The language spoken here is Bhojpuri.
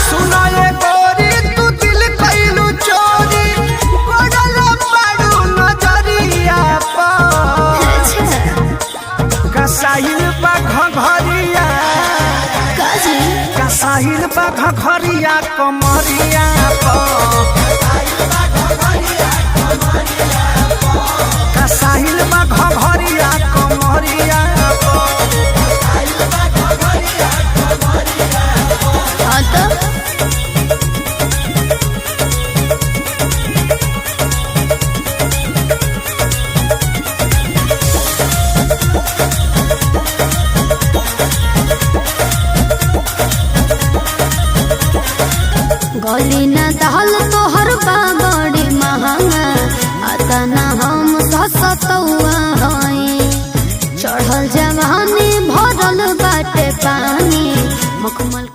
सुना ये गोरी तू दिल कैलू चोरी पड़ल पड़ू नजरिया पर कसाइल बा घघरिया कसाइल बा घघरिया कमरिया कसाइल बा घघरिया कमरिया गली न दहल तोहर बड़ी महंगा आता न हम सतुआ हई चढ़ल जवानी भरल बाटे पानी मखमल